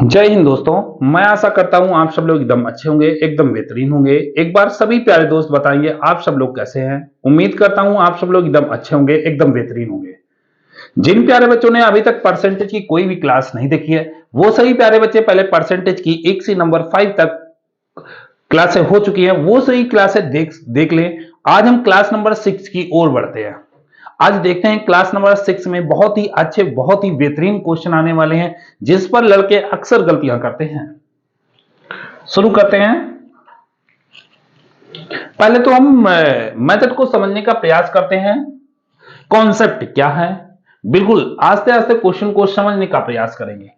जय हिंद दोस्तों, मैं आशा करता हूं आप सब लोग एकदम अच्छे होंगे, एकदम बेहतरीन होंगे। एक बार सभी प्यारे दोस्त बताएंगे आप सब लोग कैसे हैं। उम्मीद करता हूं आप सब लोग एकदम अच्छे होंगे, एकदम बेहतरीन होंगे। जिन प्यारे बच्चों ने अभी तक परसेंटेज की कोई भी क्लास नहीं देखी है, वो सही प्यारे बच्चे पहले परसेंटेज की 1 से नंबर 5 तक क्लासें हो चुकी हैं, वो सही क्लासें देख लें। आज हम क्लास नंबर 6 की ओर बढ़ते हैं। आज देखते हैं क्लास नंबर 6 में बहुत ही अच्छे, बहुत ही बेहतरीन क्वेश्चन आने वाले हैं, जिस पर लड़के अक्सर गलतियां करते हैं। शुरू करते हैं। पहले तो हम मेथड को समझने का प्रयास करते हैं। कॉन्सेप्ट क्या है, बिल्कुल आस्ते आस्ते क्वेश्चन को समझने का प्रयास करेंगे।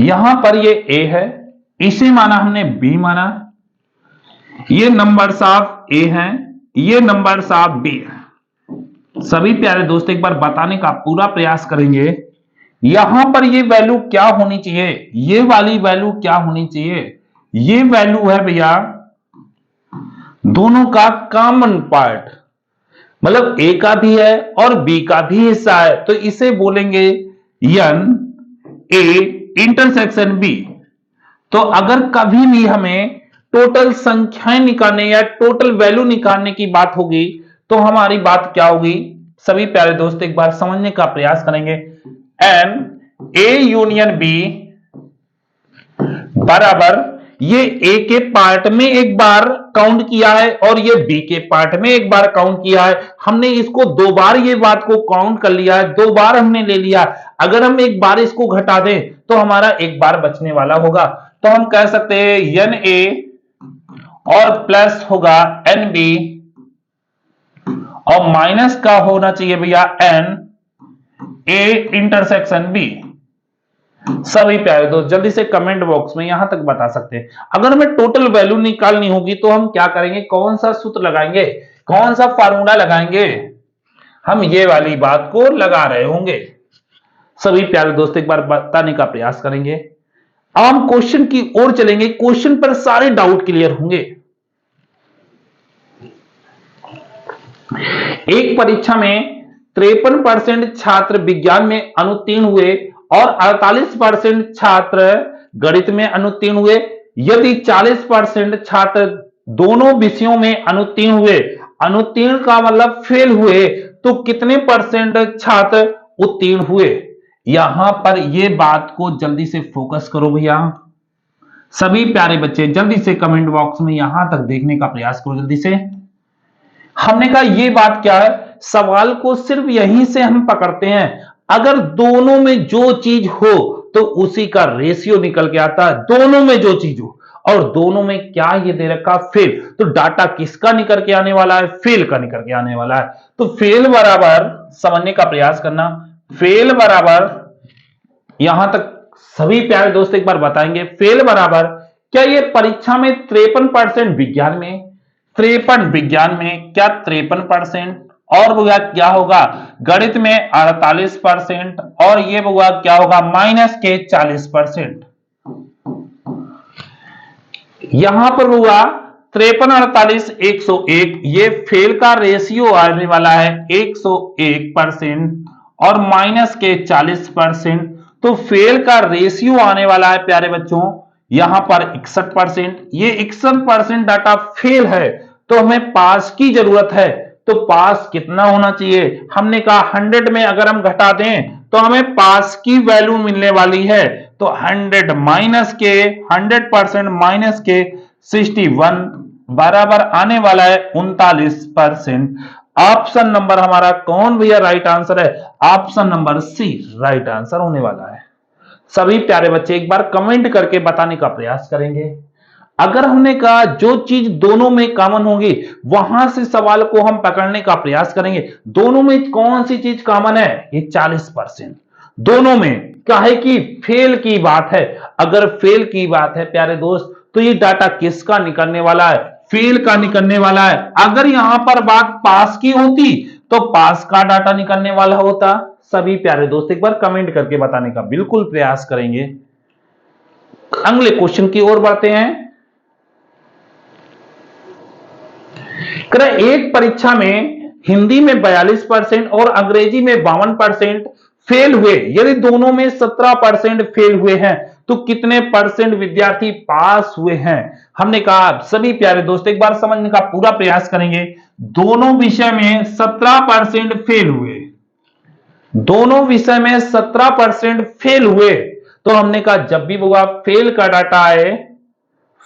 यहां पर ये ए है, इसे माना हमने बी माना, ये नंबर्स ऑफ ए हैं, ये नंबर्स ऑफ बी है। सभी प्यारे दोस्त एक बार बताने का पूरा प्रयास करेंगे। यहां पर ये वैल्यू क्या होनी चाहिए, ये वाली वैल्यू क्या होनी चाहिए। ये वैल्यू है भैया दोनों का कॉमन पार्ट, मतलब ए का भी है और बी का भी हिस्सा है, तो इसे बोलेंगे एन ए इंटरसेक्शन बी। तो अगर कभी भी हमें टोटल संख्याएं निकालने या टोटल वैल्यू निकालने की बात होगी, तो हमारी बात क्या होगी। सभी प्यारे दोस्त एक बार समझने का प्रयास करेंगे। एन ए यूनियन बी बराबर ये ए के पार्ट में एक बार काउंट किया है और ये बी के पार्ट में एक बार काउंट किया है। हमने इसको 2 बार ये बात को काउंट कर लिया है, 2 बार हमने ले लिया। अगर हम एक बार इसको घटा दें तो हमारा एक बार बचने वाला होगा। तो हम कह सकते हैं एन ए और प्लस होगा एन बी और माइनस का होना चाहिए भैया एन ए इंटरसेक्शन बी। सभी प्यारे दोस्त जल्दी से कमेंट बॉक्स में यहां तक बता सकते हैं। अगर हमें टोटल वैल्यू निकालनी होगी तो हम क्या करेंगे, कौन सा सूत्र लगाएंगे, कौन सा फार्मूला लगाएंगे, हम ये वाली बात को लगा रहे होंगे। सभी प्यारे दोस्त एक बार बताने का प्रयास करेंगे। अब हम क्वेश्चन की ओर चलेंगे, क्वेश्चन पर सारे डाउट क्लियर होंगे। एक परीक्षा में 53% छात्र विज्ञान में अनुत्तीर्ण हुए और 48% छात्र गणित में अनुत्तीर्ण हुए। यदि 40% छात्र दोनों विषयों में अनुत्तीर्ण हुए, अनुत्तीर्ण का मतलब फेल हुए, तो कितने परसेंट छात्र उत्तीर्ण हुए। यहां पर यह बात को जल्दी से फोकस करो भैया। सभी प्यारे बच्चे जल्दी से कमेंट बॉक्स में यहां तक देखने का प्रयास करो जल्दी से। हमने कहा यह बात क्या है, सवाल को सिर्फ यहीं से हम पकड़ते हैं। अगर दोनों में जो चीज हो तो उसी का रेशियो निकल के आता है, दोनों में जो चीज हो। और दोनों में क्या ये दे रखा, फेल, तो डाटा किसका निकल के आने वाला है, फेल का निकल के आने वाला है। तो फेल बराबर समझने का प्रयास करना, फेल बराबर यहां तक सभी प्यारे दोस्त एक बार बताएंगे। फेल बराबर क्या ये परीक्षा में 53% विज्ञान में, 53 विज्ञान में क्या 53%, और होगा क्या होगा गणित में 48% और ये होगा क्या होगा माइनस के 40%। यहां पर होगा 53 48 101, ये फेल का रेशियो आने वाला है 101% और माइनस के 40%। तो फेल का रेशियो आने वाला है प्यारे बच्चों यहां पर 61%। ये 61% डाटा फेल है, तो हमें पास की जरूरत है। तो पास कितना होना चाहिए, हमने कहा 100 में अगर हम घटा दें तो हमें पास की वैल्यू मिलने वाली है। तो 100 माइनस के 100% माइनस के 61 बराबर आने वाला है 39%। ऑप्शन नंबर हमारा कौन भैया राइट आंसर है, option number C right answer होने वाला है। सभी प्यारे बच्चे एक बार कमेंट करके बताने का प्रयास करेंगे। अगर हमने कहा जो चीज दोनों में कॉमन होगी वहां से सवाल को हम पकड़ने का प्रयास करेंगे। दोनों में कौन सी चीज कॉमन है, ये 40% दोनों में। काहे की फेल की बात है, अगर फेल की बात है प्यारे दोस्त तो ये डाटा किसका निकलने वाला है, फेल का निकलने वाला है। अगर यहां पर बात पास की होती तो पास का डाटा निकलने वाला होता। सभी प्यारे दोस्त एक बार कमेंट करके बताने का बिल्कुल प्रयास करेंगे। अगले क्वेश्चन की ओर बढ़ते हैं। एक परीक्षा में हिंदी में 42% और अंग्रेजी में 52% फेल हुए। यदि दोनों में 17% फेल हुए हैं तो कितने परसेंट विद्यार्थी पास हुए हैं? हमने कहा सभी प्यारे दोस्त एक बार समझने का पूरा प्रयास करेंगे। दोनों विषय में 17% फेल हुए, दोनों विषय में 17% फेल हुए। तो हमने कहा जब भी होगा फेल का डाटा आए,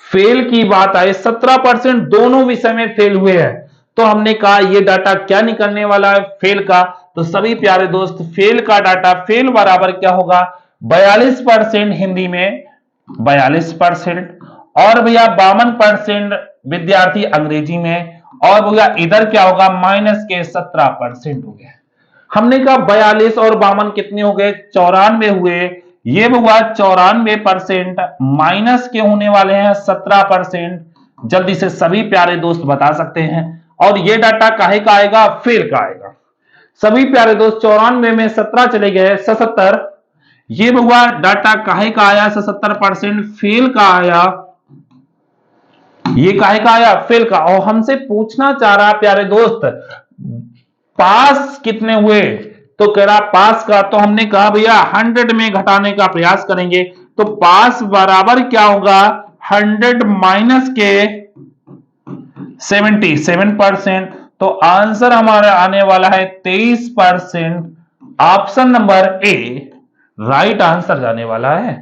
फेल की बात आए, 17% दोनों विषय में फेल हुए हैं, तो हमने कहा यह डाटा क्या निकलने वाला है? फेल का। तो सभी प्यारे दोस्त फेल का डाटा, फेल बराबर क्या होगा? 42% हिंदी में 42%, और भैया 52% विद्यार्थी अंग्रेजी में, और भैया इधर क्या होगा? माइनस के 17% हो गया। हमने कहा 42 और 52 कितने हो गए? 94 हुए। ये हुआ 94%, माइनस के होने वाले हैं 17%। जल्दी से सभी प्यारे दोस्त बता सकते हैं। और ये डाटा काहे का आएगा? फेल का आएगा। सभी प्यारे दोस्त 94 में 17 चले गए, 77। ये हुआ डाटा काहे का आया? 77% फेल का आया। ये काहे का आया? फेल का। और हमसे पूछना चाह रहा प्यारे दोस्त पास कितने हुए? तो कह रहा पास का। तो हमने कहा भैया 100 में घटाने का प्रयास करेंगे, तो पास बराबर क्या होगा? 100 माइनस के 77%। तो आंसर हमारा आने वाला है 23%। Option number A right answer जाने वाला है।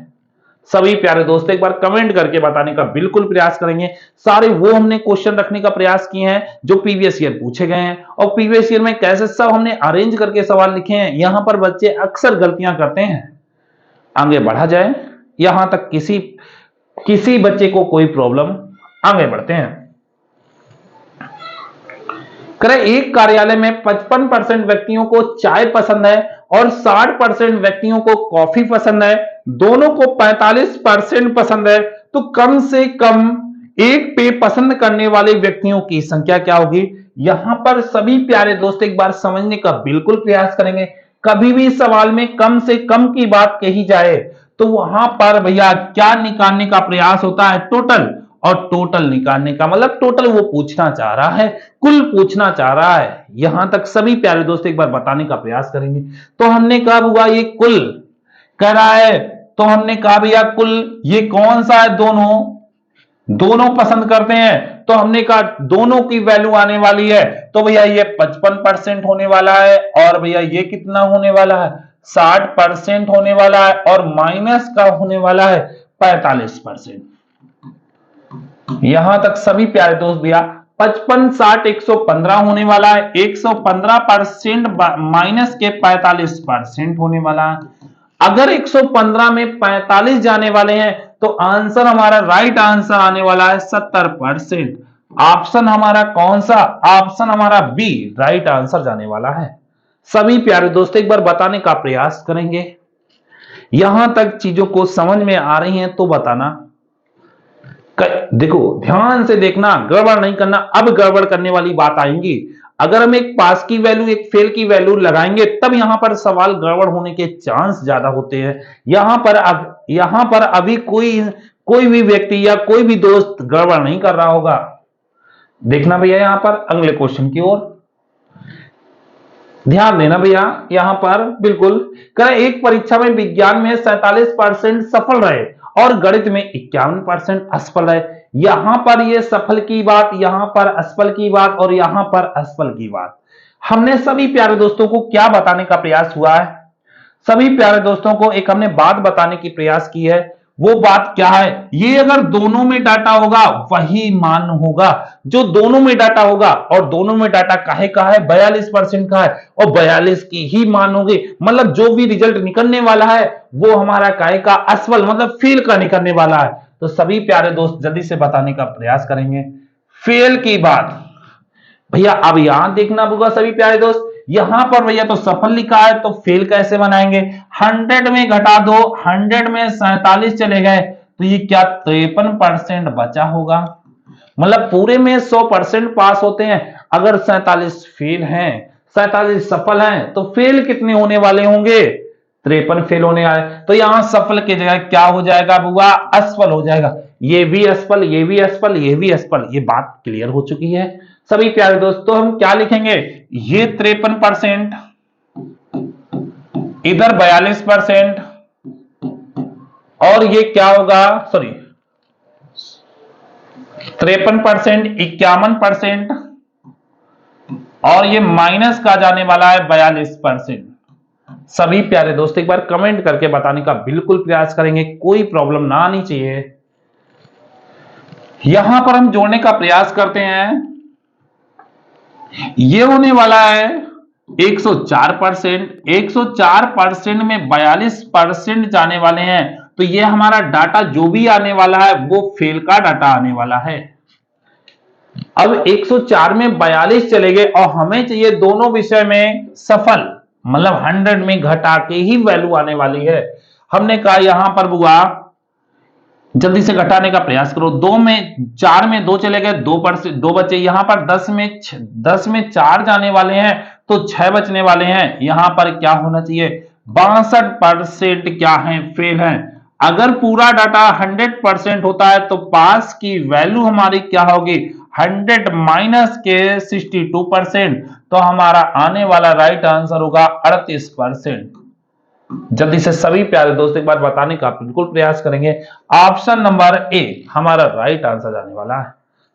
सभी प्यारे दोस्त एक बार कमेंट करके बताने का बिल्कुल प्रयास करेंगे। सारे वो हमने क्वेश्चन रखने का प्रयास किए हैं जो प्रीवियस ईयर पूछे गए हैं, और प्रीवियस ईयर में कैसे सब हमने अरेंज करके सवाल लिखे हैं। यहां पर बच्चे अक्सर गलतियां करते हैं। आगे बढ़ा जाए, यहां तक किसी बच्चे को कोई प्रॉब्लम, आगे बढ़ते हैं। करें एक कार्यालय में 55% व्यक्तियों को चाय पसंद है और 60% व्यक्तियों को कॉफी पसंद है, दोनों को 45% पसंद है, तो कम से कम एक पेय पसंद करने वाले व्यक्तियों की संख्या क्या होगी? यहां पर सभी प्यारे दोस्त एक बार समझने का बिल्कुल प्रयास करेंगे। कभी भी सवाल में कम से कम की बात कही जाए तो वहां पर भैया क्या निकालने का प्रयास होता है? टोटल। और टोटल निकालने का मतलब टोटल वो पूछना चाह रहा है, कुल पूछना चाह रहा है। यहां तक सभी प्यारे दोस्त एक बार बताने का प्रयास करेंगे। तो हमने कहा हुआ ये कुल कह रहा है, तो हमने कहा भैया कुल ये कौन सा है? दोनों पसंद करते हैं, तो हमने कहा दोनों की वैल्यू आने वाली है। तो भैया ये 55% होने वाला है, और भैया ये कितना होने वाला है? 60% होने वाला है, और माइनस का होने वाला है 45%। यहां तक सभी प्यारे दोस्त भैया 55, 60, 115 होने वाला है। 115% माइनस के 45% होने वाला है। अगर 115 में 45 जाने वाले हैं तो आंसर हमारा राइट आंसर आने वाला है 70%। ऑप्शन हमारा कौन सा? ऑप्शन हमारा बी राइट आंसर जाने वाला है। सभी प्यारे दोस्त एक बार बताने का प्रयास करेंगे। यहां तक चीजों को समझ में आ रही हैं तो बताना। देखो ध्यान से देखना, गड़बड़ नहीं करना। अब गड़बड़ करने वाली बात आएंगी। अगर हम एक पास की वैल्यू एक फेल की वैल्यू लगाएंगे तब यहां पर सवाल गड़बड़ होने के चांस ज्यादा होते हैं। यहां पर अभी कोई भी व्यक्ति या कोई भी दोस्त गड़बड़ नहीं कर रहा होगा। देखना भैया यहां पर अगले क्वेश्चन की ओर ध्यान देना भैया। यहां पर बिल्कुल करें एक परीक्षा में विज्ञान में 47% सफल रहे और गणित में 51% असफल रहे। यहां पर ये सफल की बात, यहां पर असफल की बात, और यहां पर असफल की बात। हमने सभी प्यारे दोस्तों को क्या बताने का प्रयास हुआ है? सभी प्यारे दोस्तों को एक हमने बात बताने की प्रयास की है। वो बात क्या है? ये अगर दोनों में डाटा होगा वही मान होगा जो दोनों में डाटा होगा, और दोनों में डाटा काहे का है? 42% का है, और 42 की ही मान होगी। मतलब जो भी रिजल्ट निकलने वाला है वो हमारा काहे का? असफल मतलब फेल का निकलने वाला है। तो सभी प्यारे दोस्त जल्दी से बताने का प्रयास करेंगे फेल की बात। भैया अब यहां देखना होगा सभी प्यारे दोस्त, यहां पर भैया तो सफल लिखा है, तो फेल कैसे बनाएंगे? 100 में घटा दो, 100 में 47 चले गए, तो ये क्या 53% बचा होगा। मतलब पूरे में 100% पास होते हैं। अगर 47 फेल हैं, 47 सफल हैं, तो फेल कितने होने वाले होंगे? 53 फेल होने वाले। तो यहां सफल की जगह क्या हो जाएगा बुआ? असफल हो जाएगा। ये भी असफल, ये भी असफल, ये भी असफल। ये बात क्लियर हो चुकी है। सभी प्यारे दोस्तों हम क्या लिखेंगे, ये 53%, इधर 42%, और ये क्या होगा, सॉरी 53%, 51%, और ये माइनस का जाने वाला है 42%। सभी प्यारे दोस्त एक बार कमेंट करके बताने का बिल्कुल प्रयास करेंगे, कोई प्रॉब्लम ना आनी चाहिए। यहां पर हम जोड़ने का प्रयास करते हैं, ये होने वाला है 104%, 104% में 42% जाने वाले हैं, तो ये हमारा डाटा जो भी आने वाला है वो फेल का डाटा आने वाला है। अब 104 में 42 चले गए और हमें चाहिए दोनों विषय में सफल, मतलब 100 में घटा के ही वैल्यू आने वाली है। हमने कहा यहां पर बुआ जल्दी से घटाने का प्रयास करो, 4 में 2 चले गए, 2 बचे, यहां पर 10 में 4 जाने वाले हैं तो 6 बचने वाले हैं। यहां पर क्या होना चाहिए, 62% क्या है, फेल है। अगर पूरा डाटा 100% होता है तो पास की वैल्यू हमारी क्या होगी, 100 माइनस के 62%, तो हमारा आने वाला राइट आंसर होगा 38%। जल्दी से सभी प्यारे दोस्त एक बार बताने का बिल्कुल प्रयास करेंगे, ऑप्शन नंबर ए हमारा राइट आंसर जाने वाला है।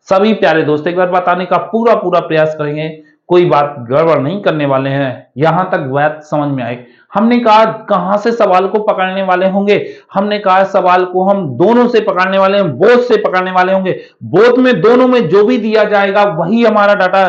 सभी प्यारे दोस्त एक बार बताने का पूरा प्रयास करेंगे, कोई बात गड़बड़ नहीं करने वाले हैं, यहां तक बात समझ में आए। हमने कहा कहां से सवाल को पकड़ने वाले होंगे, हमने कहा सवाल को हम दोनों से पकड़ने वाले हैं, बोथ से पकड़ने वाले होंगे। बोथ में दोनों में जो भी दिया जाएगा वही हमारा डाटा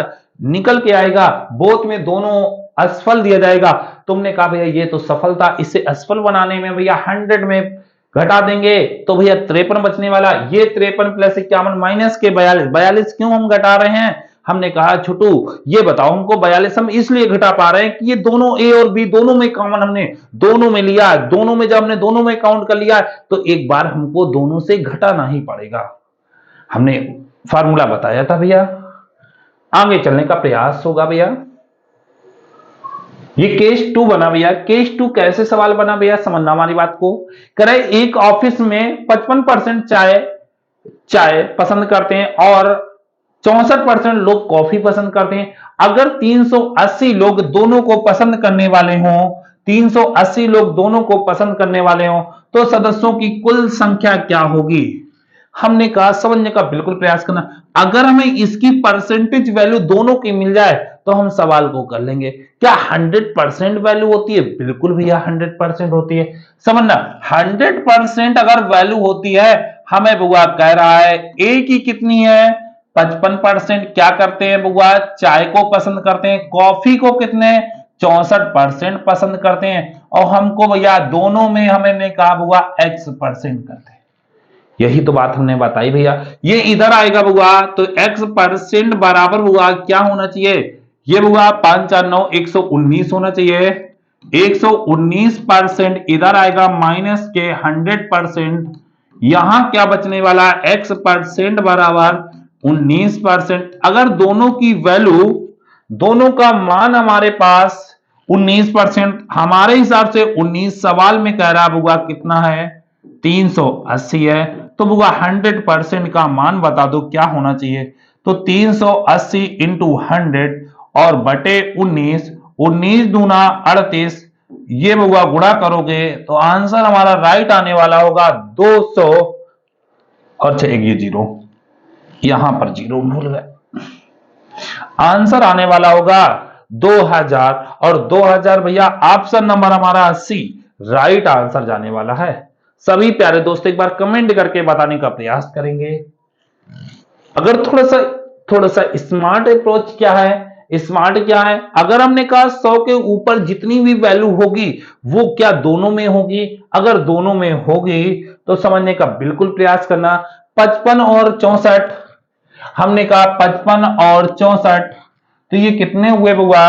निकल के आएगा, बोथ में दोनों असफल दिया जाएगा। तुमने कहा भैया ये तो सफल था, इसे असफल बनाने में भैया 100 में घटा देंगे तो भैया 53 बचने वाला, ये 53 प्लस 51 माइनस के 42 क्यों हम घटा रहे हैं। हमने कहा छोटू ये बताओ हमको 42 हम इसलिए घटा पा रहे हैं कि ये दोनों ए और बी दोनों में कॉमन हमने दोनों में लिया, दोनों में जब हमने दोनों में काउंट कर लिया तो एक बार हमको दोनों से घटाना ही पड़ेगा। हमने फार्मूला बताया था भैया, आगे चलने का प्रयास होगा भैया। ये केस 2 बना भैया, केस 2 कैसे सवाल बना भैया, समझना हमारी बात को। करे एक ऑफिस में 55% चाय पसंद करते हैं और 64% लोग कॉफी पसंद करते हैं। अगर 380 लोग दोनों को पसंद करने वाले हों, 380 लोग दोनों को पसंद करने वाले हों तो सदस्यों की कुल संख्या क्या होगी। हमने कहा समझने का बिल्कुल प्रयास करना, अगर हमें इसकी परसेंटेज वैल्यू दोनों की मिल जाए तो हम सवाल को कर लेंगे। क्या 100% वैल्यू होती है, बिल्कुल भैया 100% होती है। समझना 100% अगर वैल्यू होती है, हमें बुआ कह रहा है ए की कितनी है 55%, क्या करते हैं बुआ चाय को पसंद करते हैं, कॉफी को कितने 64% पसंद करते हैं, और हमको भैया दोनों में हमने कहा बुआ x% करते हैं। यही तो बात हमने बताई भैया, ये इधर आएगा बुआ तो x% बराबर बुआ क्या होना चाहिए, ये बुआ 5 4 9 119 होना चाहिए। 119% इधर आएगा माइनस के 100%, यहां क्या बचने वाला है x% बराबर 19%। अगर दोनों की वैल्यू, दोनों का मान हमारे पास 19%, हमारे हिसाब से 19 सवाल में कह रहा बुआ कितना है 380 है, तो बुआ 100% का मान बता दो क्या होना चाहिए। तो 380 इंटू 100 और बटे 19, 19 दूना 38, ये बुआ गुणा करोगे तो आंसर हमारा राइट आने वाला होगा 200 और 6 ये 0, यहां पर 0 भूल गए, आंसर आने वाला होगा 2000, और 2000 भैया ऑप्शन नंबर हमारा 80 राइट आंसर जाने वाला है। सभी प्यारे दोस्त एक बार कमेंट करके बताने का प्रयास करेंगे। अगर थोड़ा सा स्मार्ट अप्रोच क्या है, स्मार्ट क्या है, अगर हमने कहा 100 के ऊपर जितनी भी वैल्यू होगी वो क्या दोनों में होगी, अगर दोनों में होगी तो समझने का बिल्कुल प्रयास करना। 55 और 64, हमने कहा 55 और 64 तो ये कितने हुए बुआ,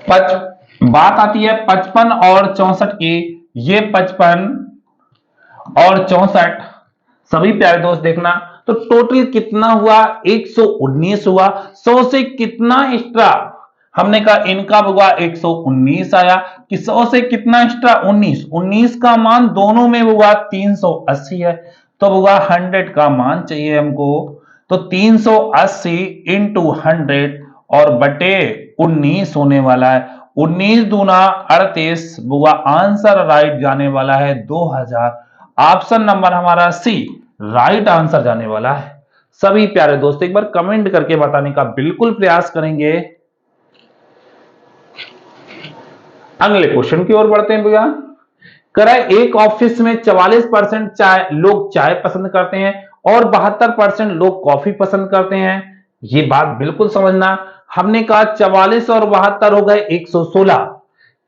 बात आती है 55 और 64 की, ये 55 और 64 सभी प्यारे दोस्त देखना, तो टोटल कितना हुआ 119 हुआ। 100 से कितना एक्स्ट्रा, हमने कहा इनका हुआ 119 आया कि 100 से कितना एक्स्ट्रा 19, 19 का मान दोनों में हुआ 380 है, तो होगा 100 का मान चाहिए हमको, तो 380 इंटू 100 और बटे 19 होने वाला है। 19 दूना 38, बुआ आंसर राइट जाने वाला है 2000। ऑप्शन नंबर हमारा सी राइट आंसर जाने वाला है। सभी प्यारे दोस्त एक बार कमेंट करके बताने का बिल्कुल प्रयास करेंगे। अगले क्वेश्चन की ओर बढ़ते हैं भैया। करा एक ऑफिस में 44% चाय लोग चाय पसंद करते हैं और 72% लोग कॉफी पसंद करते हैं। ये बात बिल्कुल समझना। हमने कहा 44 और 72 हो गए 116,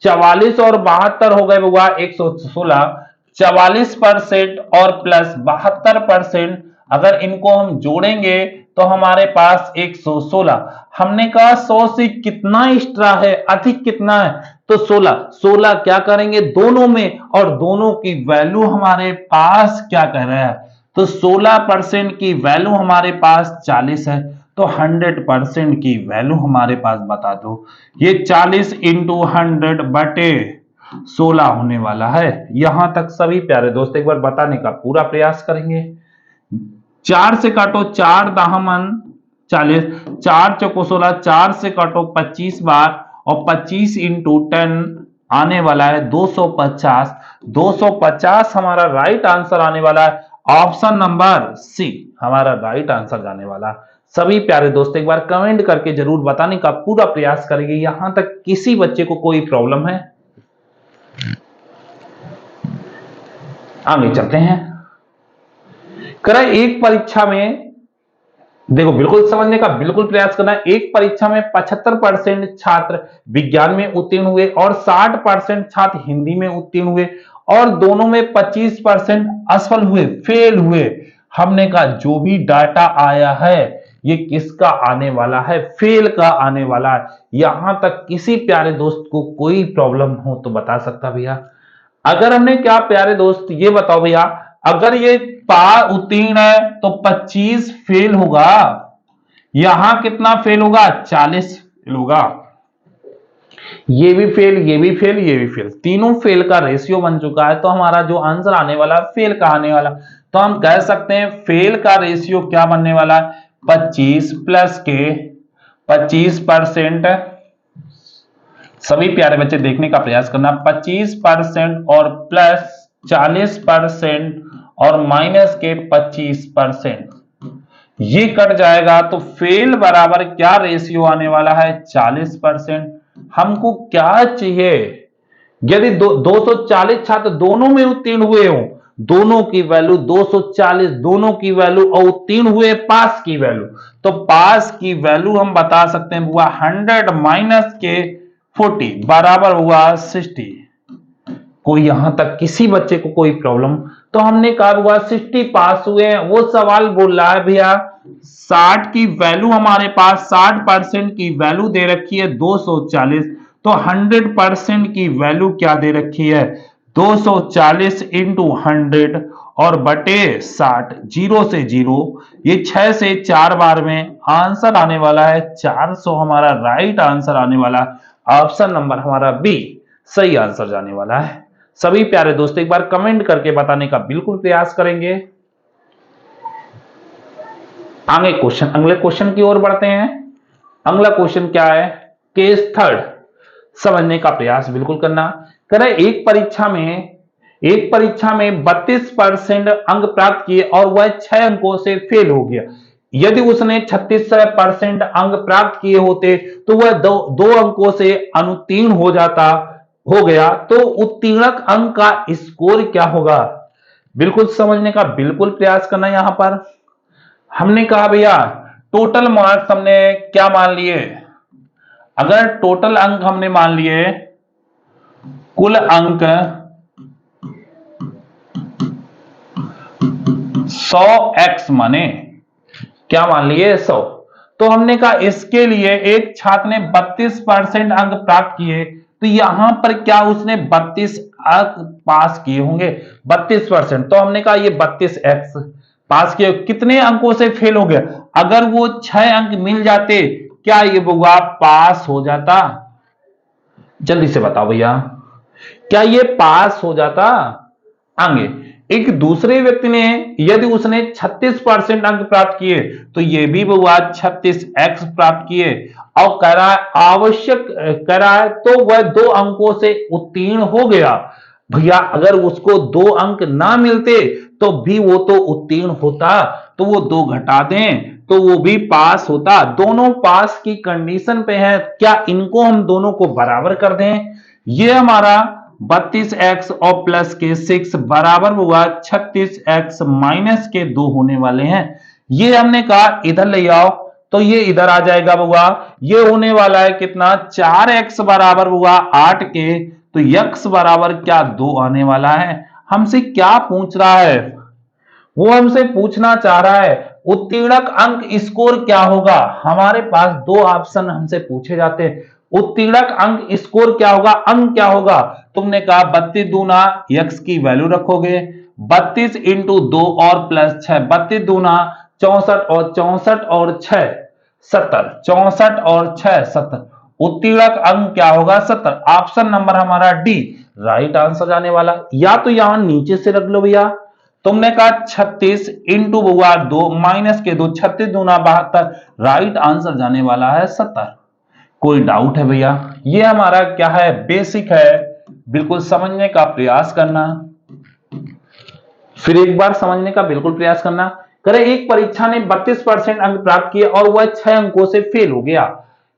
44 और 72 हो गए हुआ 116। 44% और प्लस 72%, अगर इनको हम जोड़ेंगे तो हमारे पास 116। हमने कहा 100 से कितना एक्स्ट्रा है, अधिक कितना है, तो 16। 16 क्या करेंगे दोनों में, और दोनों की वैल्यू हमारे पास क्या कह रहा है, तो 16% की वैल्यू हमारे पास 40 है, तो 100% की वैल्यू हमारे पास बता दो। ये 40 इंटू 100 बटे 16 होने वाला है। यहां तक सभी प्यारे दोस्त एक बार बताने का पूरा प्रयास करेंगे। 4 से काटो, 4 दाहमन 40, 4 चौको 16, 4 से काटो 25 बार, और 25 इंटू 10 आने वाला है 250। 250 हमारा राइट आंसर आने वाला है। ऑप्शन नंबर सी हमारा राइट आंसर जाने वाला। सभी प्यारे दोस्त एक बार कमेंट करके जरूर बताने का पूरा प्रयास करेंगे। यहां तक किसी बच्चे को कोई प्रॉब्लम है? आगे चलते हैं। करा एक परीक्षा में, देखो बिल्कुल समझने का बिल्कुल प्रयास करना है। एक परीक्षा में 75% छात्र विज्ञान में उत्तीर्ण हुए और 60% छात्र हिंदी में उत्तीर्ण हुए, और दोनों में 25% असफल हुए, फेल हुए। हमने कहा जो भी डाटा आया है ये किसका आने वाला है, फेल का आने वाला है। यहां तक किसी प्यारे दोस्त को कोई प्रॉब्लम हो तो बता सकता भैया। अगर हमने क्या प्यारे दोस्त ये बताओ भैया, अगर ये पार उत्तीर्ण है तो 25 फेल होगा, यहां कितना फेल होगा, 40 फेल होगा। ये भी फेल, ये भी फेल, ये भी फेल, तीनों फेल का रेशियो बन चुका है। तो हमारा जो आंसर आने वाला फेल का आने वाला, तो हम कह सकते हैं फेल का रेशियो क्या बनने वाला है, 25 प्लस के 25%। सभी प्यारे बच्चे देखने का प्रयास करना, 25% और प्लस 40% और माइनस के 25%, ये कट जाएगा तो फेल बराबर क्या रेशियो आने वाला है, 40%। हमको क्या चाहिए, यदि 240 छात्र दोनों में उत्तीर्ण हुए हो, दोनों की वैल्यू 240, दोनों की वैल्यू, और उत्तीर्ण हुए पास की वैल्यू, तो पास की वैल्यू हम बता सकते हैं हुआ 100 माइनस के 40 बराबर हुआ 60। कोई यहां तक किसी बच्चे को कोई प्रॉब्लम, तो हमने कहा हुआ 60 पास हुए हैं। वो सवाल बोल रहा है भैया 60 की वैल्यू हमारे पास 60% की वैल्यू दे रखी है 240, तो 100% की वैल्यू क्या दे रखी है, 240 इंटू 100 और बटे 60, 0 से 0, ये 6 से 4 बार में आंसर आने वाला है 400। हमारा राइट आंसर आने वाला ऑप्शन नंबर हमारा बी सही आंसर जाने वाला है। सभी प्यारे दोस्त एक बार कमेंट करके बताने का बिल्कुल प्रयास करेंगे। आगे क्वेश्चन, अगले क्वेश्चन की ओर बढ़ते हैं। अगला क्वेश्चन क्या है, केस थर्ड, समझने का प्रयास बिल्कुल करना। करें एक परीक्षा में 32% अंक प्राप्त किए और वह 6 अंकों से फेल हो गया। यदि उसने 36% अंक प्राप्त किए होते तो वह दो अंकों से अनुत्तीर्ण हो गया, तो उत्तीर्णक अंक का स्कोर क्या होगा। बिल्कुल समझने का बिल्कुल प्रयास करना। यहां पर हमने कहा भैया टोटल मार्क्स हमने क्या मान लिए, अगर टोटल अंक हमने मान लिए, कुल अंक 100x माने क्या मान लिए 100, तो हमने कहा इसके लिए एक छात्र ने 32% अंक प्राप्त किए, तो यहां पर क्या उसने 32 अंक पास किए होंगे, 32%, तो हमने कहा ये 32x पास किए। कितने अंकों से फेल हो गया, अगर वो 6 अंक मिल जाते क्या ये बुआ पास हो जाता, जल्दी से बताओ भैया क्या ये पास हो जाता। आगे एक दूसरे व्यक्ति ने यदि उसने 36% अंक प्राप्त किए तो ये भी हुआ 36x प्राप्त किए, और कह रहा है आवश्यक, कह रहा है तो वह 2 अंकों से उत्तीर्ण हो गया। भैया अगर उसको 2 अंक ना मिलते तो भी वो तो उत्तीर्ण होता, तो वो 2 घटा दें तो वो भी पास होता। दोनों पास की कंडीशन पे है, क्या इनको हम दोनों को बराबर कर दें? ये हमारा 32x और प्लस के 6 बराबर हुआ 36x माइनस के 2 होने वाले हैं। ये हमने कहा इधर ले आओ तो ये इधर आ जाएगा बुआ, ये होने वाला है कितना 4x बराबर हुआ 8 के, तो x बराबर क्या 2 आने वाला है। हमसे क्या पूछ रहा है? वो हमसे पूछना चाह रहा है उत्तीर्णक अंक स्कोर क्या होगा। हमारे पास 2 ऑप्शन हमसे पूछे जाते हैं, उत्तीर्णक अंक स्कोर क्या होगा, अंक क्या होगा। तुमने कहा 32 दूना x की वैल्यू रखोगे, 32 इंटू 2 और प्लस 6, 32 दूना 64 और 64 और 6 70, 64 और 6 70, उत्तीर्णक अंक क्या होगा 70। ऑप्शन नंबर हमारा डी राइट आंसर जाने वाला। या तो यहां नीचे से रख लो भैया, तुमने कहा 36 इंटू हुआ 2 माइनस के 2, 36 दूना 72, राइट आंसर जाने वाला है 70। कोई डाउट है भैया? ये हमारा क्या है, बेसिक है, बिल्कुल समझने का प्रयास करना। फिर एक बार समझने का बिल्कुल प्रयास करना। करे एक परीक्षा ने 32% अंक प्राप्त किए और वह 6 अंकों से फेल हो गया।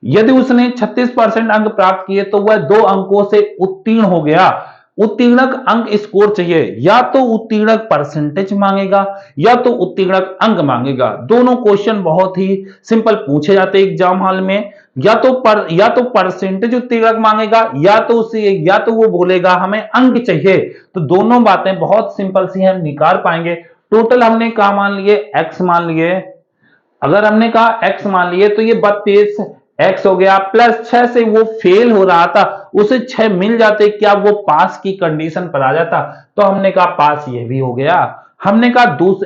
यदि उसने 36% अंक प्राप्त किए तो वह 2 अंकों से उत्तीर्ण हो गया। उत्तीर्णक अंक स्कोर चाहिए, या तो उत्तीर्णक परसेंटेज मांगेगा या तो उत्तीर्णक अंक मांगेगा। दोनों क्वेश्चन बहुत ही सिंपल पूछे जाते हैं एग्जाम हॉल में। या तो परसेंटेज उत्तीर्णक मांगेगा या तो वो बोलेगा हमें अंक चाहिए। तो दोनों बातें बहुत सिंपल सी हम निकाल पाएंगे। टोटल हमने कहा मान लिए x मान लिए, अगर हमने कहा x मान लिए तो ये 32 x हो गया, प्लस 6 से वो फेल हो रहा था, उसे 6 मिल जाते क्या वो पास की कंडीशन पर आ जाता, तो हमने कहा पास ये भी हो गया। हमने कहा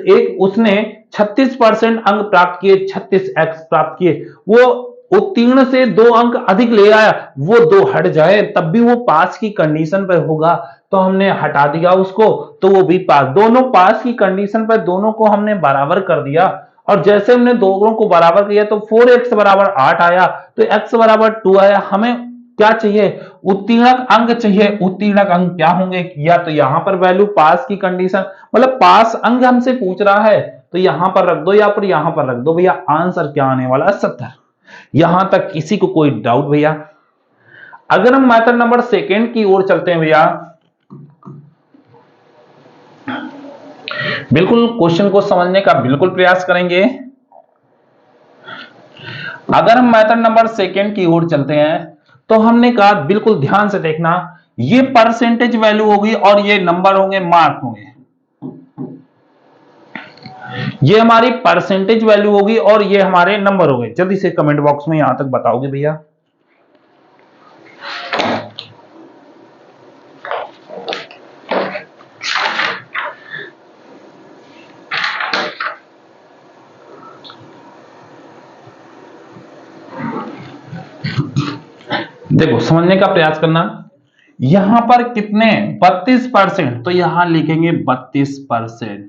एक उसने 36% अंक प्राप्त किए, 36x प्राप्त किए, वो उत्तीर्ण से 2 अंक अधिक ले आया, वो 2 हट जाए तब भी वो पास की कंडीशन पर होगा, तो हमने हटा दिया उसको, तो वो भी पास। दोनों पास की कंडीशन पर दोनों को हमने बराबर कर दिया, और जैसे हमने दोनों को बराबर किया तो 4x बराबर 8 आया, तो x बराबर 2 आया। हमें क्या चाहिए, उत्तीर्णक अंक चाहिए। उत्तीर्णक अंक क्या होंगे, या तो यहां पर वैल्यू पास की कंडीशन, मतलब पास अंक हमसे पूछ रहा है तो यहां पर रख दो या फिर यहां पर रख दो। भैया आंसर क्या आने वाला है 70। यहां तक किसी को कोई डाउट भैया? अगर हम मेथड नंबर 2 की ओर चलते हैं भैया, बिल्कुल क्वेश्चन को समझने का बिल्कुल प्रयास करेंगे। अगर हम मेथड नंबर 2 की ओर चलते हैं तो हमने कहा बिल्कुल ध्यान से देखना, ये परसेंटेज वैल्यू होगी और ये नंबर होंगे, मार्क होंगे। ये हमारी परसेंटेज वैल्यू होगी और ये हमारे नंबर होंगे। जल्दी से कमेंट बॉक्स में यहां तक बताओगे भैया। देखो समझने का प्रयास करना, यहां पर कितने 32%, तो यहां लिखेंगे 32%।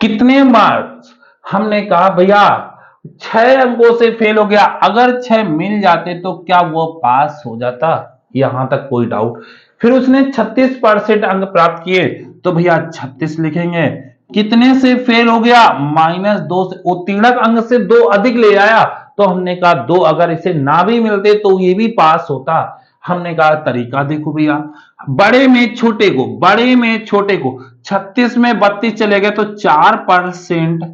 कितने मार्क्स, हमने कहा भैया 6 अंकों से फेल हो गया, अगर 6 मिल जाते तो क्या वो पास हो जाता। यहां तक कोई डाउट? फिर उसने 36% अंक प्राप्त किए तो भैया 36 लिखेंगे। कितने से फेल हो गया, -2 से। उत्तीर्णक अंक से 2 अधिक ले आया, तो हमने कहा 2 अगर इसे ना भी मिलते तो ये भी पास होता। हमने कहा तरीका देखो भैया, बड़े में छोटे को, 36 में 32 चले गए तो 4%।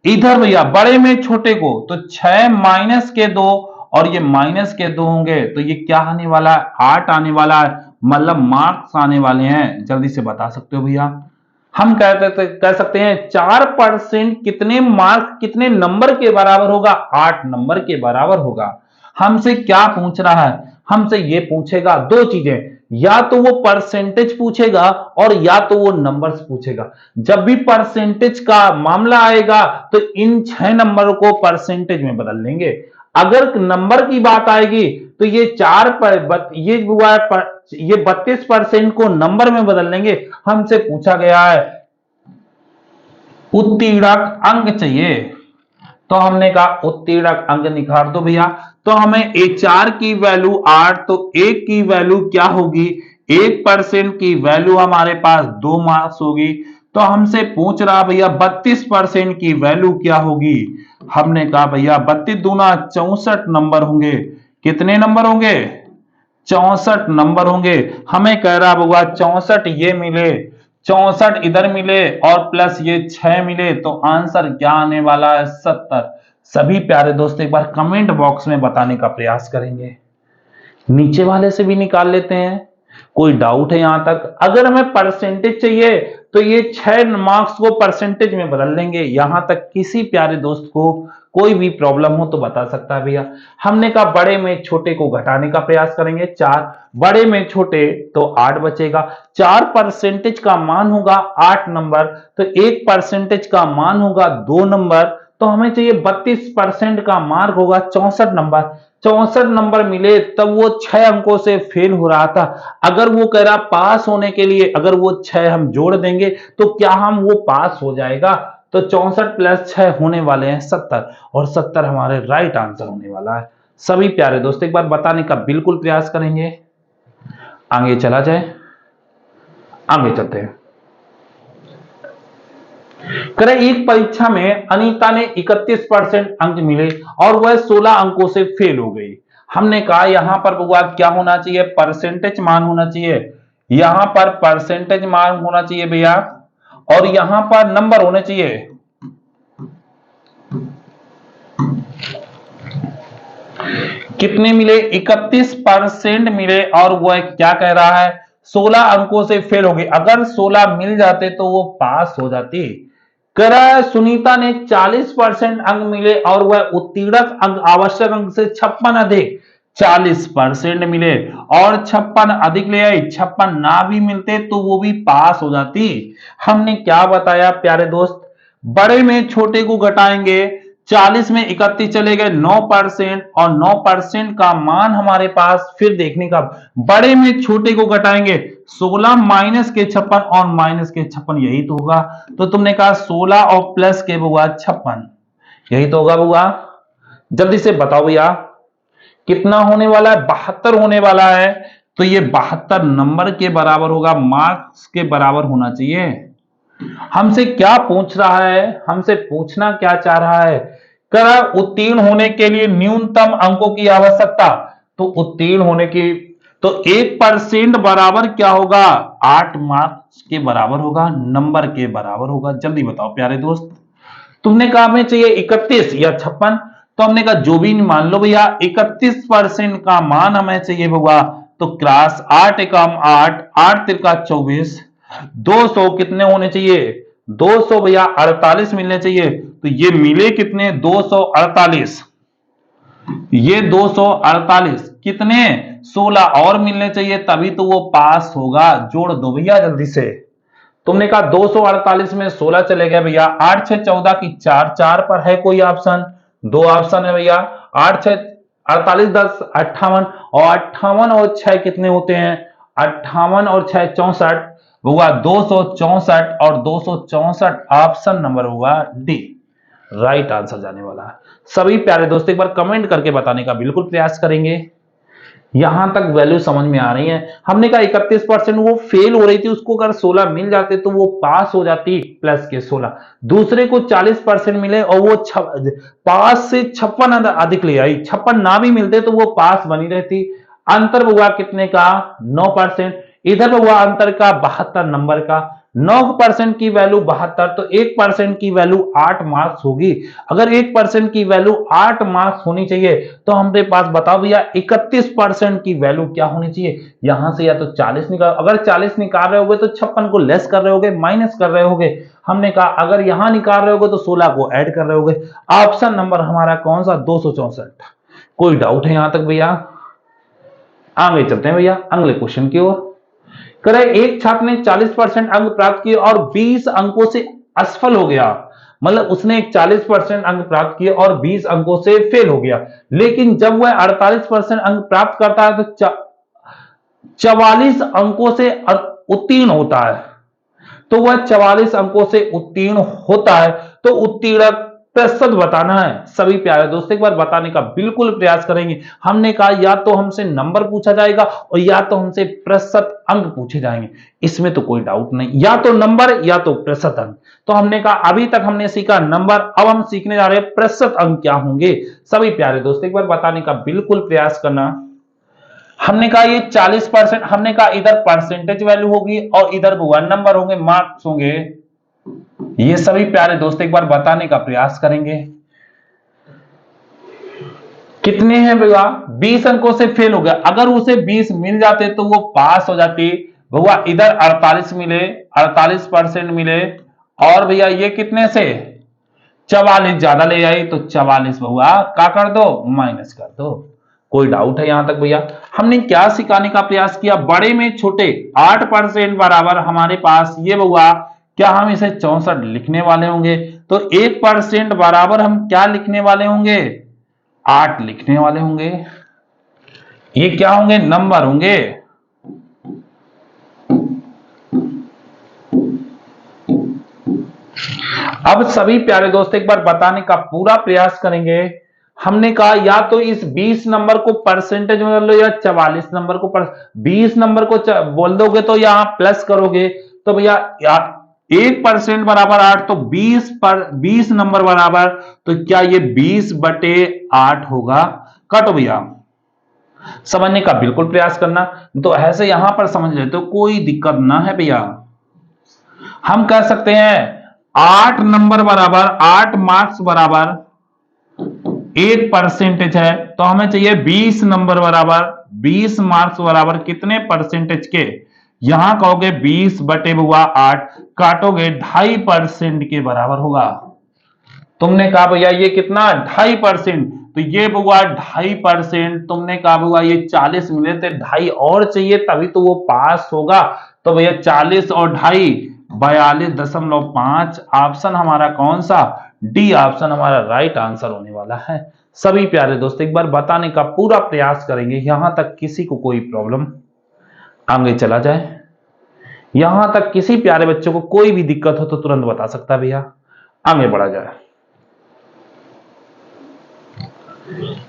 इधर भैया बड़े में छोटे को तो 6 माइनस के 2 और ये माइनस के 2 होंगे, तो ये क्या आने वाला है, 8 आने वाला है, मतलब मार्क्स आने वाले हैं। जल्दी से बता सकते हो भैया? हम कह सकते हैं 4% कितने मार्क्स, कितने नंबर के बराबर होगा, 8 नंबर के बराबर होगा। हमसे क्या पूछ रहा है, हमसे ये पूछेगा 2 चीजें, या तो वो परसेंटेज पूछेगा और या तो वो नंबर्स पूछेगा। जब भी परसेंटेज का मामला आएगा तो इन 6 नंबरों को परसेंटेज में बदल लेंगे। अगर नंबर की बात आएगी तो ये 32% को नंबर में बदल लेंगे। हमसे पूछा गया है उत्तीर्णक अंक चाहिए। तो हमने कहा उत्तीर्णक अंक निकाल दो भैया। तो हमें HR की वैल्यू 8, तो 1 की वैल्यू क्या होगी, 1% की वैल्यू हमारे पास 2 मार्क्स होगी। तो हमसे पूछ रहा भैया 32% की वैल्यू क्या होगी। हमने कहा भैया 32 दूना 64 नंबर होंगे। कितने नंबर होंगे, 64 नंबर होंगे। हमें कह रहा होगा 64 ये मिले, 64 इधर मिले और प्लस ये 6 मिले, तो आंसर क्या आने वाला है, 70। सभी प्यारे दोस्त एक बार कमेंट बॉक्स में बताने का प्रयास करेंगे। नीचे वाले से भी निकाल लेते हैं। कोई डाउट है यहां तक? अगर हमें परसेंटेज चाहिए तो ये 6 मार्क्स को परसेंटेज में बदल लेंगे। यहां तक किसी प्यारे दोस्त को कोई भी प्रॉब्लम हो तो बता सकता है भैया। हमने कहा बड़े में छोटे को घटाने का प्रयास करेंगे। 4 बड़े में छोटे तो 8 बचेगा। 4% का मान होगा 8 नंबर, तो 1% का मान होगा 2 नंबर। तो हमें चाहिए 32% का मार्क होगा 64 नंबर। 64 नंबर मिले तब वो 6 अंकों से फेल हो रहा था। अगर वो कह रहा पास होने के लिए अगर वो 6 हम जोड़ देंगे तो क्या हम वो पास हो जाएगा। तो 64 प्लस 6 होने वाले हैं 70, और 70 हमारे राइट आंसर होने वाला है। सभी प्यारे दोस्त एक बार बताने का बिल्कुल प्रयास करेंगे। आगे चला जाए, आगे चलते हैं। करें एक परीक्षा में अनीता ने 31% अंक मिले और वह 16 अंकों से फेल हो गई। हमने कहा यहां पर बुआ क्या होना चाहिए, परसेंटेज मान होना चाहिए। यहां पर परसेंटेज मान होना चाहिए भैया, और यहां पर नंबर होने चाहिए। कितने मिले, 31% मिले और वह क्या कह रहा है, 16 अंकों से फेल हो गई। अगर 16 मिल जाते तो वो पास हो जाती। कह रहा है सुनीता ने 40% अंक मिले और वह उत्तीर्णक अंक आवश्यक अंक से 56 अधिक, 40% मिले और 56 अधिक ले आई, 56 ना भी मिलते तो वो भी पास हो जाती। हमने क्या बताया प्यारे दोस्त, बड़े में छोटे को घटाएंगे। 40 में 31 चले गए, 9%, और 9% का मान हमारे पास फिर देखने का। बड़े में छोटे को घटाएंगे, 16 माइनस के 56 और माइनस के 56, यही तो होगा। तो तुमने कहा 16 और प्लस के बुआ 56, यही तो होगा बुआ। जल्दी से बताओ भैया कितना होने वाला है, 72 होने वाला है। तो ये 72 नंबर के बराबर होगा, मार्क्स के बराबर होना चाहिए। हमसे क्या पूछ रहा है, हमसे पूछना क्या चाह रहा है, कर उत्तीर्ण होने के लिए न्यूनतम अंकों की आवश्यकता। तो उत्तीर्ण होने की तो 1% बराबर क्या होगा, 8 मार्क्स के बराबर होगा, नंबर के बराबर होगा। जल्दी बताओ प्यारे दोस्त। तुमने कहा हमें चाहिए 31 या 56, तो हमने कहा जो भी मान लो भैया, 31% का मान हमें चाहिए होगा। तो क्लास 8 एकम 8, 8 तिरका 24, 200 कितने होने चाहिए, 200 भैया 48 मिलने चाहिए। तो ये मिले कितने, 248। ये 248 कितने, 16 और मिलने चाहिए तभी तो वो पास होगा। जोड़ दो भैया जल्दी से। तुमने कहा 248 में 16 चले गए भैया, 8 6 14 की 4, 4 पर है कोई ऑप्शन, 2 ऑप्शन है भैया। 8 6 48 10 58, और 58 और 6 कितने होते हैं, 58 और 6 64 हुआ 264, और 264 ऑप्शन नंबर हुआ डी, राइट आंसर जाने वाला है। सभी प्यारे दोस्त एक बार कमेंट करके बताने का बिल्कुल प्रयास करेंगे। यहां तक वैल्यू समझ में आ रही है। हमने कहा 31% वो फेल हो रही थी, उसको अगर 16 मिल जाते तो वो पास हो जाती, प्लस के 16। दूसरे को 40% मिले और वो पास से 56 अधिक ले आई, 56 ना भी मिलते तो वो पास बनी रहती। अंतर हुआ कितने का, 9%। इधर हुआ अंतर का 72 नंबर का। 9% की वैल्यू 72, तो 1% की वैल्यू 8 मार्क्स होगी। अगर 1% की वैल्यू 8 मार्क्स होनी चाहिए तो हमारे पास बताओ भैया 31% की वैल्यू क्या होनी चाहिए। यहां से या तो 40 निकाल, अगर 40 निकाल रहे होगे तो 56 को लेस कर रहे होगे, माइनस कर रहे होगे। हमने कहा अगर यहां निकाल रहे होगे तो 16 को ऐड कर रहे होगे। ऑप्शन नंबर हमारा कौन सा, 264। कोई डाउट है यहां तक भैया? आगे चलते हैं भैया अगले क्वेश्चन की ओर। करें एक छात्र ने 40% अंक प्राप्त किए और 20 अंकों से असफल हो गया। मतलब उसने 40% अंक प्राप्त किए और 20 अंकों से फेल हो गया। लेकिन जब वह 48% अंक प्राप्त करता है तो 44 अंकों से उत्तीर्ण होता है। तो वह 44 अंकों से उत्तीर्ण होता है। तो उत्तीर्ण प्रतिशत बताना है। सभी प्यारे दोस्त एक बार बताने का बिल्कुल प्रयास करेंगे। हमने कहा या तो हमसे नंबर पूछा जाएगा और या तो हमसे प्रतिशत अंक पूछे जाएंगे, इसमें तो कोई डाउट नहीं, या तो नंबर या तो प्रतिशत अंक। तो हमने कहा अभी तक हमने सीखा नंबर, अब हम सीखने जा रहे हैं प्रतिशत अंक क्या होंगे। सभी प्यारे दोस्त एक बार बताने का बिल्कुल प्रयास करना। हमने कहा ये 40%, हमने कहा इधर परसेंटेज वैल्यू होगी और इधर वन नंबर होंगे, मार्क्स होंगे। ये सभी प्यारे दोस्त एक बार बताने का प्रयास करेंगे। कितने हैं भैया? 20 अंकों से फेल हो गया, अगर उसे 20 मिल जाते तो वो पास हो जाती। भैया इधर 48 मिले, 48% मिले, और भैया ये कितने से 44 ज्यादा ले आई तो 44 भैया क्या कर दो, माइनस कर दो। कोई डाउट है यहां तक भैया? हमने क्या सिखाने का प्रयास किया, बड़े में छोटे 8% बराबर हमारे पास ये भैया, क्या हम इसे 64 लिखने वाले होंगे? तो 1% बराबर हम क्या लिखने वाले होंगे, 8 लिखने वाले होंगे। ये क्या होंगे, नंबर होंगे। अब सभी प्यारे दोस्त एक बार बताने का पूरा प्रयास करेंगे। हमने कहा या तो इस 20 नंबर को परसेंटेज में लो या 44 नंबर को 20 नंबर को बोल दोगे तो यहां प्लस करोगे तो भैया 1% बराबर 8, तो 20 नंबर बराबर, तो क्या ये 20/8 होगा? कटो भैया, समझने का बिल्कुल प्रयास करना। तो ऐसे यहां पर समझ लेते हो, कोई दिक्कत ना है भैया। हम कह सकते हैं 8 नंबर बराबर 8 मार्क्स बराबर 1% है, तो हमें चाहिए 20 नंबर बराबर 20 मार्क्स बराबर कितने परसेंटेज के? यहां कहोगे 20/8, काटोगे 2.5% के बराबर होगा। तुमने कहा भैया ये कितना 2.5%, तो ये बुआ 2.5%। तुमने कहा बुआ ये 40 मिले थे, 2.5 और चाहिए तभी तो वो पास होगा। तो भैया 40 और 2.5 42.5। ऑप्शन हमारा कौन सा, डी ऑप्शन हमारा राइट आंसर होने वाला है। सभी प्यारे दोस्त एक बार बताने का पूरा प्रयास करेंगे, यहां तक किसी को कोई प्रॉब्लम आगे चला जाए, यहां तक किसी प्यारे बच्चों को कोई भी दिक्कत हो तो तुरंत बता सकता है भैया, आगे बढ़ा जाए।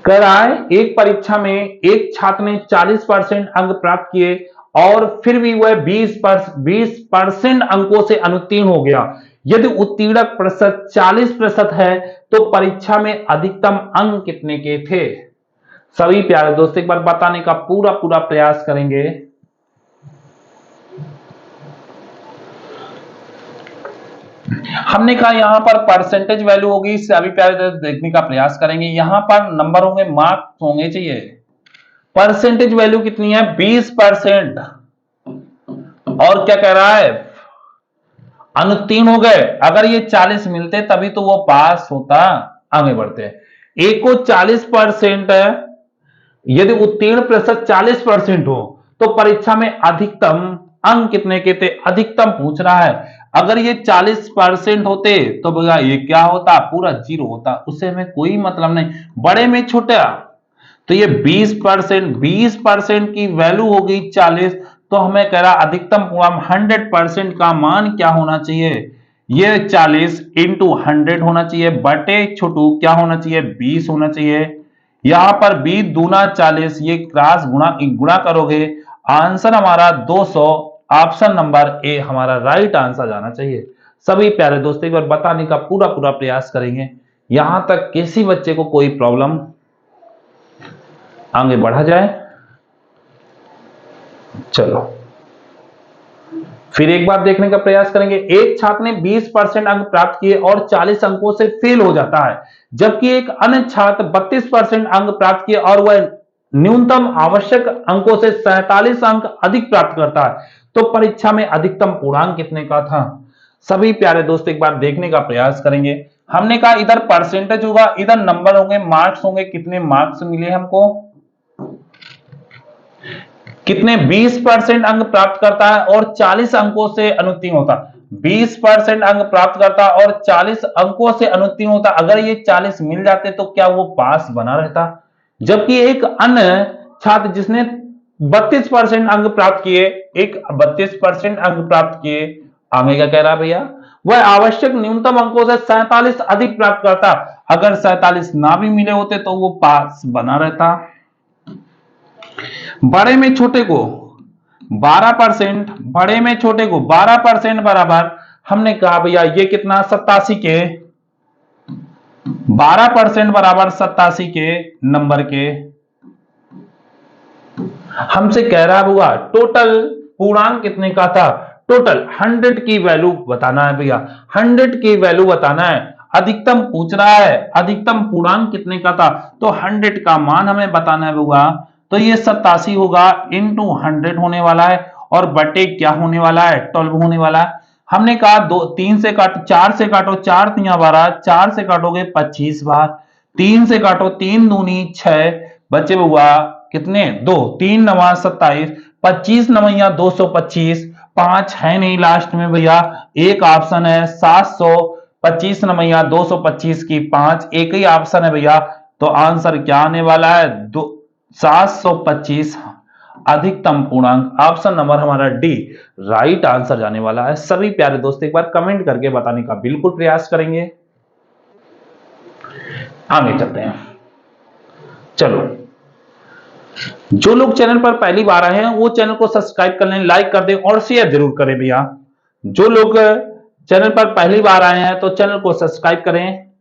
कह रहा है एक परीक्षा में एक छात्र ने 40% अंक प्राप्त किए और फिर भी वह 20% अंकों से अनुत्तीर्ण हो गया। यदि उत्तीर्ण प्रतिशत 40% है तो परीक्षा में अधिकतम अंक कितने के थे? सभी प्यारे दोस्त एक बार बताने का पूरा पूरा प्रयास करेंगे। हमने कहा यहां पर परसेंटेज वैल्यू होगी, सभी प्यारे देखने का प्रयास करेंगे। यहां पर नंबर होंगे, मार्क्स होंगे चाहिए। परसेंटेज वैल्यू कितनी है, 20%। और क्या कह रहा है, अनुत्तीर्ण हो गए, अगर ये 40 मिलते तभी तो वो पास होता। आगे बढ़ते हैं, एक को 40% है, यदि उत्तीर्ण प्रतिशत 40% हो तो परीक्षा में अधिकतम अंक कितने के थे, अधिकतम पूछ रहा है। अगर ये 40% होते तो भैया ये क्या होता, पूरा 0 होता, उससे हमें कोई मतलब नहीं। बड़े में छोटा, तो ये 20% की वैल्यू होगी 40, तो हमें कह रहा अधिकतम पूर्णांक 100% का मान क्या होना चाहिए, ये 40 इंटू 100 होना चाहिए, बटे छोटू क्या होना चाहिए, 20 होना चाहिए। यहां पर 20 दूना 40, ये क्रॉस गुणा करोगे, आंसर हमारा 200। ऑप्शन नंबर ए हमारा राइट आंसर जाना चाहिए। सभी प्यारे दोस्तों एक बार बताने का पूरा पूरा प्रयास करेंगे, यहां तक किसी बच्चे को कोई प्रॉब्लम, आगे बढ़ा जाए। चलो फिर एक बार देखने का प्रयास करेंगे। एक छात्र ने 20% अंक प्राप्त किए और 40 अंकों से फेल हो जाता है, जबकि एक अन्य छात्र 32% अंक प्राप्त किए और वह न्यूनतम आवश्यक अंकों से 47 अंक अधिक प्राप्त करता है, तो परीक्षा में अधिकतम पूर्णांक कितने का था? सभी प्यारे दोस्त एक बार देखने का प्रयास करेंगे। हमने कहा इधर परसेंटेज होगा, इधर नंबर होंगे, मार्क्स होंगे, कितने मार्क्स मिले हमको, कितने 20% अंक प्राप्त करता है और 40 अंकों से अनुत्तीर्ण होता। 20% अंक प्राप्त करता और 40 अंकों से अनुत्तीर्ण होता, अगर ये 40 मिल जाते तो क्या वो पास बना रहता? जबकि एक अन्य छात्र जिसने 32% अंक प्राप्त किए, एक 32% अंक प्राप्त किए आगे क्या कह रहा है भैया, वह आवश्यक न्यूनतम अंकों से 47 अधिक प्राप्त करता। अगर 47 ना भी मिले होते तो वो पास बना रहता। बड़े में छोटे को 12%, बड़े में छोटे को 12% बराबर, हमने कहा भैया ये कितना 87 के 12% बराबर 87 के नंबर के। हमसे कह रहा हुआ टोटल पूर्णांक कितने का था, टोटल 100 की वैल्यू बताना है भैया, 100 की वैल्यू बताना है। अधिकतम पूछ रहा है अधिकतम पूर्णांक कितने का था, तो 100 का मान हमें बताना है भैया। तो ये 87 होगा इंटू 100 होने वाला है, और बटे क्या होने वाला है 12 होने वाला है। हमने कहा 3 से काटो, 4 से काटो, 4 तिया 12, 4 से काटोगे 25 बार, 3 से काटो 3 दूनी 6, बचे हुआ कितने 2, 3 नवा 27, 25 नवैया 225, 5 है नहीं लास्ट में भैया, एक ऑप्शन है 700, 25 नवैया 225 की 5, एक ही ऑप्शन है भैया। तो आंसर क्या आने वाला है 725 अधिकतम पूर्णांक, ऑप्शन नंबर हमारा डी राइट आंसर जाने वाला है। सभी प्यारे दोस्त एक बार कमेंट करके बताने का बिल्कुल प्रयास करेंगे। आगे चलते हैं, चलो जो लोग चैनल पर पहली बार आए हैं वो चैनल को सब्सक्राइब कर लें, लाइक कर दें और शेयर जरूर करें भैया। जो लोग चैनल पर पहली बार आए हैं तो चैनल को सब्सक्राइब करें,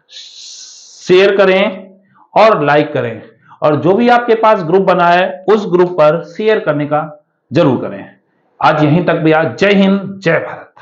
शेयर करें और लाइक करें, और जो भी आपके पास ग्रुप बना है उस ग्रुप पर शेयर करने का जरूर करें। आज यहीं तक भैया, जय हिंद जय भारत।